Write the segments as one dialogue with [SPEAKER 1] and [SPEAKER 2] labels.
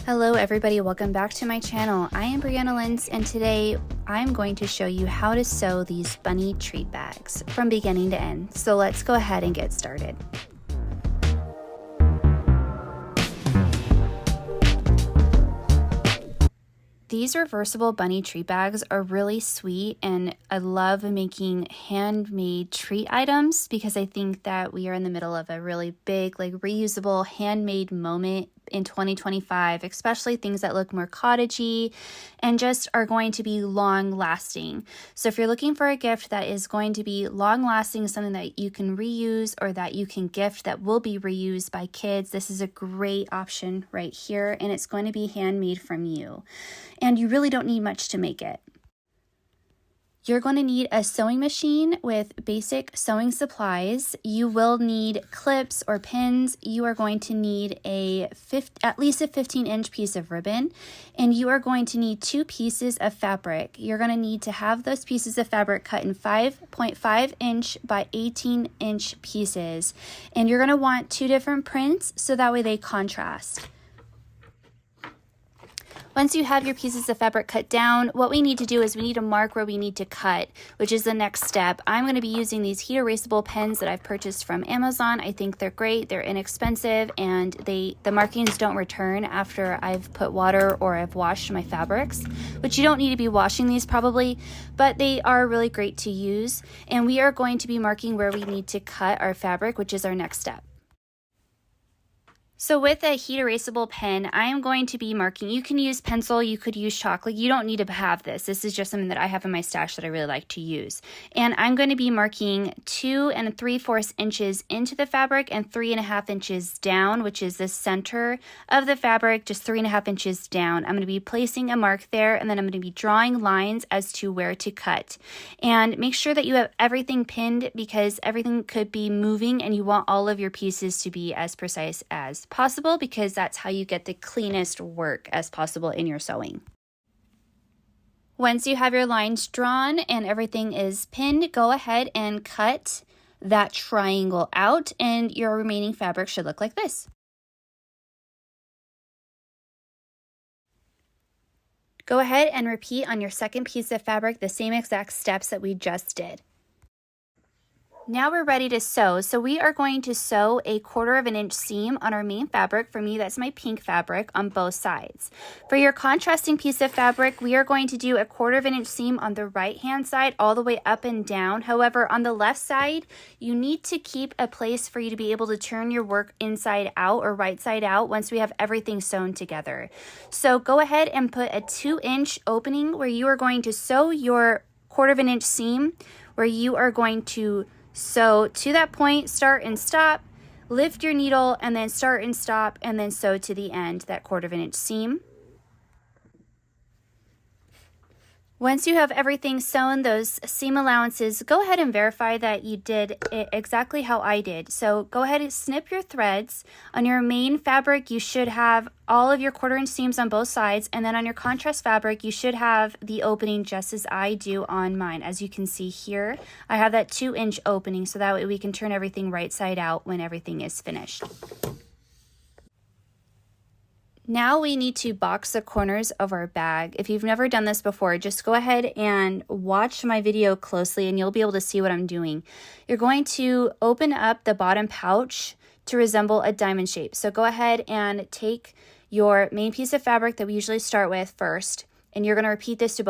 [SPEAKER 1] Hello everybody, welcome back to my channel. I am Brianna Lentz, and today I'm going to show you how to sew these bunny treat bags from beginning to end. So let's go ahead and get started. These reversible bunny treat bags are really sweet, and I love making handmade treat items because I think that we are in the middle of a really big, reusable handmade moment in 2025, especially things that look more cottagey and just are going to be long lasting. So if you're looking for a gift that is going to be long lasting, something that you can reuse or that you can gift that will be reused by kids, this is a great option right here, and it's going to be handmade from you. And you really don't need much to make it. You're going to need a sewing machine with basic sewing supplies. You will need clips or pins. You are going to need at least a 15-inch piece of ribbon, and you are going to need 2 pieces of fabric. You're going to need to have those pieces of fabric cut in 5.5-inch by 18-inch pieces, and you're going to want 2 different prints so that way they contrast. Once you have your pieces of fabric cut down, what we need to do is we need to mark where we need to cut, which is the next step. I'm going to be using these heat erasable pens that I've purchased from Amazon. I think they're great, they're inexpensive, and the markings don't return after I've put water or I've washed my fabrics, which you don't need to be washing these probably, but they are really great to use. And we are going to be marking where we need to cut our fabric, which is our next step. So with a heat erasable pen, I am going to be marking. You can use pencil, you could use chalk. You don't need to have this. This is just something that I have in my stash that I really like to use. And I'm going to be marking 2 3/4 inches into the fabric and 3.5 inches down, which is the center of the fabric, just 3.5 inches down. I'm going to be placing a mark there, and then I'm going to be drawing lines as to where to cut. And make sure that you have everything pinned because everything could be moving, and you want all of your pieces to be as precise as possible because that's how you get the cleanest work as possible in your sewing. Once you have your lines drawn and everything is pinned, go ahead and cut that triangle out, and your remaining fabric should look like this. Go ahead and repeat on your second piece of fabric the same exact steps that we just did. Now we're ready to sew. So we are going to sew a 1/4 inch seam on our main fabric. For me, that's my pink fabric on both sides. For your contrasting piece of fabric, we are going to do a 1/4 inch seam on the right hand side all the way up and down. However, on the left side, you need to keep a place for you to be able to turn your work inside out or right side out once we have everything sewn together. So go ahead and put a 2-inch opening where you are going to sew your 1/4 inch seam, where you are going to sew to that point, start and stop, lift your needle, and then start and stop, and then sew to the end, that 1/4 inch seam. Once you have everything sewn, those seam allowances, go ahead and verify that you did it exactly how I did. So go ahead and snip your threads. On your main fabric, you should have all of your 1/4 inch seams on both sides, and then on your contrast fabric, you should have the opening just as I do on mine. As you can see here, I have that 2-inch opening, so that way we can turn everything right side out when everything is finished. Now we need to box the corners of our bag. If you've never done this before, just go ahead and watch my video closely and you'll be able to see what I'm doing. You're going to open up the bottom pouch to resemble a diamond shape. So go ahead and take your main piece of fabric that we usually start with first, and you're going to repeat this to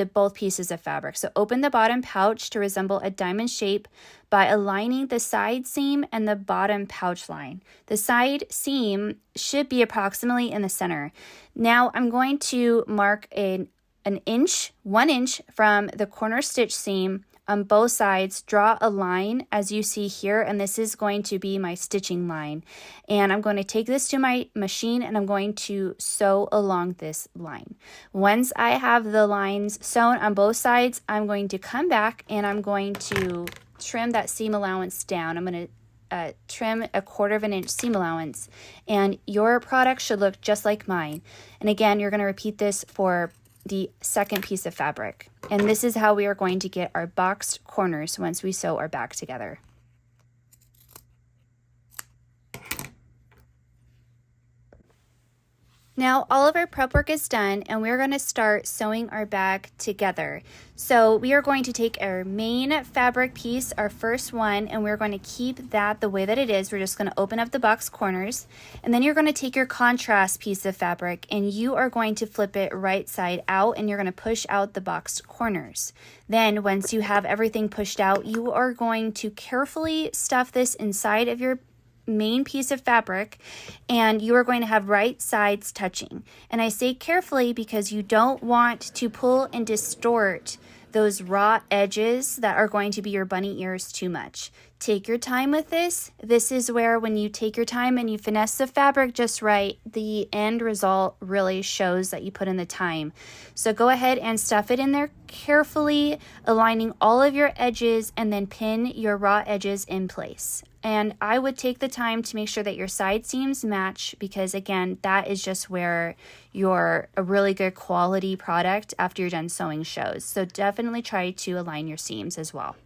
[SPEAKER 1] both pieces of fabric. So open the bottom pouch to resemble a diamond shape by aligning the side seam and the bottom pouch line. The side seam should be approximately in the center. Now I'm going to mark one inch from the corner stitch seam on both sides, draw a line as you see here, and this is going to be my stitching line. And I'm going to take this to my machine and I'm going to sew along this line. Once I have the lines sewn on both sides, I'm going to come back and I'm going to trim that seam allowance down. I'm going to trim a 1/4 inch seam allowance, and your product should look just like mine. And again, you're going to repeat this for the second piece of fabric. And this is how we are going to get our boxed corners once we sew our bag together. Now all of our prep work is done and we're going to start sewing our bag together. So we are going to take our main fabric piece, our first one, and we're going to keep that the way that it is. We're just going to open up the box corners, and then you're going to take your contrast piece of fabric and you are going to flip it right side out and you're going to push out the box corners. Then once you have everything pushed out, you are going to carefully stuff this inside of your main piece of fabric, and you are going to have right sides touching. And I say carefully because you don't want to pull and distort those raw edges that are going to be your bunny ears too much. Take your time with this. This is where when you take your time and you finesse the fabric just right, the end result really shows that you put in the time. So go ahead and stuff it in there carefully, aligning all of your edges, and then pin your raw edges in place. And I would take the time to make sure that your side seams match, because again, that is just where a really good quality product after you're done sewing shows. So definitely try to align your seams as well.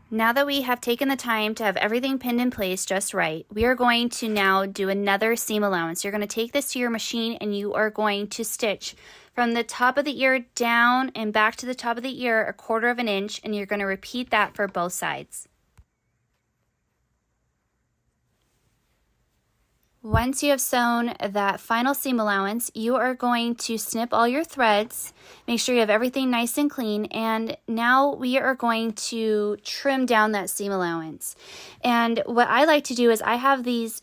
[SPEAKER 1] Now that we have taken the time to have everything pinned in place just right, we are going to now do another seam allowance. You're going to take this to your machine and you are going to stitch from the top of the ear down and back to the top of the ear 1/4 inch, and you're going to repeat that for both sides. Once you have sewn that final seam allowance, you are going to snip all your threads, make sure you have everything nice and clean, and now we are going to trim down that seam allowance. And what I like to do is I have these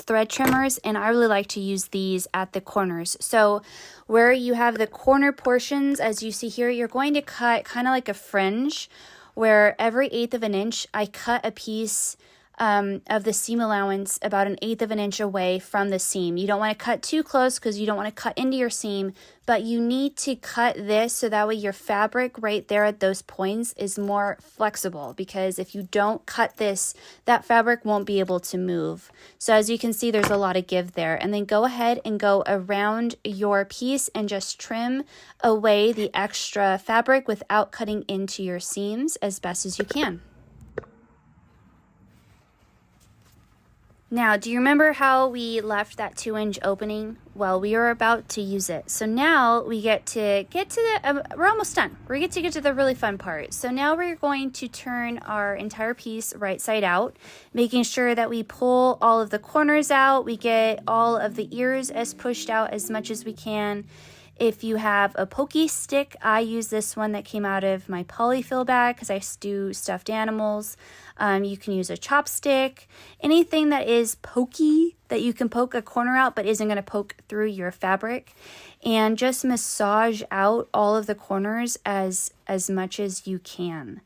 [SPEAKER 1] thread trimmers, and I really like to use these at the corners. So where you have the corner portions, as you see here, you're going to cut kind of like a fringe, where every 1/8 inch I cut a piece of the seam allowance about 1/8 inch away from the seam. You don't want to cut too close because you don't want to cut into your seam, but you need to cut this so that way your fabric right there at those points is more flexible, because if you don't cut this, that fabric won't be able to move. So as you can see, there's a lot of give there. And then go ahead and go around your piece and just trim away the extra fabric without cutting into your seams as best as you can. Now, do you remember how we left that 2-inch opening? Well, we are about to use it. So now we get to we're almost done. We get to the really fun part. So now we're going to turn our entire piece right side out, making sure that we pull all of the corners out. We get all of the ears as pushed out as much as we can. If you have a pokey stick, I use this one that came out of my polyfill bag because I do stuffed animals. You can use a chopstick, anything that is pokey that you can poke a corner out but isn't going to poke through your fabric, and just massage out all of the corners as much as you can.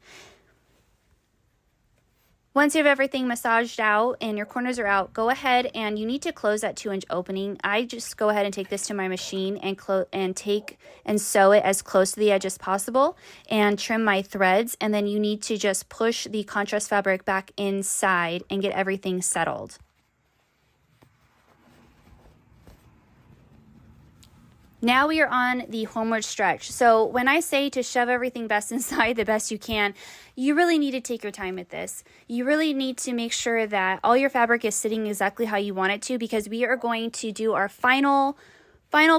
[SPEAKER 1] Once you have everything massaged out and your corners are out, go ahead and you need to close that 2-inch opening. I just go ahead and take this to my machine and sew it as close to the edge as possible and trim my threads. And then you need to just push the contrast fabric back inside and get everything settled. Now we are on the homeward stretch. So when I say to shove everything best inside the best you can, you really need to take your time with this. You really need to make sure that all your fabric is sitting exactly how you want it to, because we are going to do our final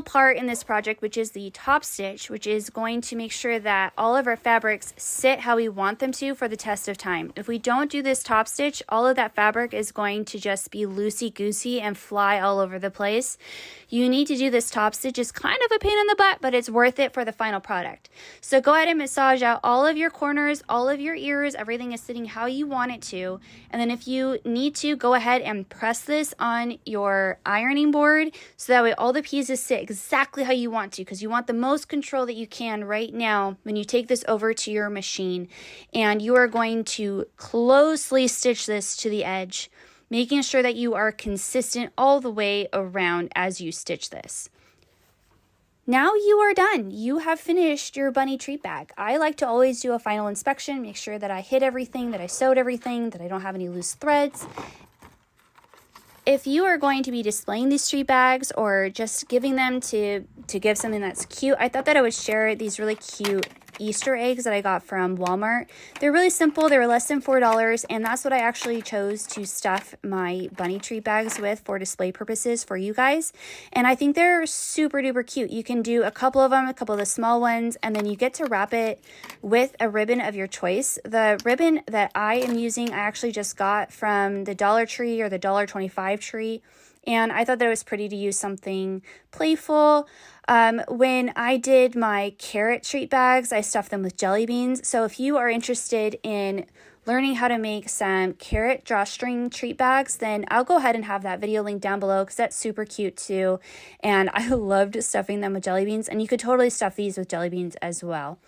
[SPEAKER 1] part in this project, which is the top stitch, which is going to make sure that all of our fabrics sit how we want them to for the test of time. If we don't do this top stitch, all of that fabric is going to just be loosey-goosey and fly all over the place. You need to do this top stitch. It's kind of a pain in the butt, but it's worth it for the final product. So go ahead and massage out all of your corners, all of your ears, everything is sitting how you want it to. And then if you need to, go ahead and press this on your ironing board so that way all the pieces sit exactly how you want to, because you want the most control that you can right now when you take this over to your machine. And you are going to closely stitch this to the edge, making sure that you are consistent all the way around as you stitch this. Now you are done. You have finished your bunny treat bag. I like to always do a final inspection, make sure that I hit everything, that I sewed everything, that I don't have any loose threads. If you are going to be displaying these treat bags or just giving them to give something that's cute, I thought that I would share these really cute Easter eggs that I got from Walmart. They're really simple. They were less than $4, and that's what I actually chose to stuff my bunny treat bags with for display purposes for you guys. And I think they're super duper cute. You can do a couple of them, a couple of the small ones, and then you get to wrap it with a ribbon of your choice. The ribbon that I am using, I actually just got from the Dollar Tree or the $1.25 tree. And I thought that it was pretty to use something playful. When I did my carrot treat bags, I stuffed them with jelly beans. So if you are interested in learning how to make some carrot drawstring treat bags, then I'll go ahead and have that video linked down below because that's super cute too. And I loved stuffing them with jelly beans, and you could totally stuff these with jelly beans as well.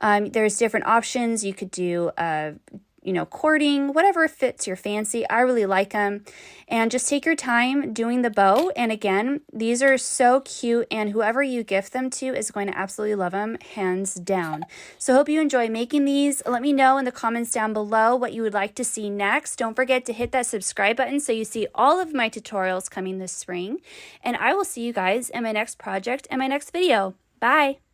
[SPEAKER 1] There's different options. You could do cording, whatever fits your fancy. I really like them. And just take your time doing the bow. And again, these are so cute, and whoever you gift them to is going to absolutely love them, hands down. So hope you enjoy making these. Let me know in the comments down below what you would like to see next. Don't forget to hit that subscribe button so you see all of my tutorials coming this spring. And I will see you guys in my next project and my next video. Bye!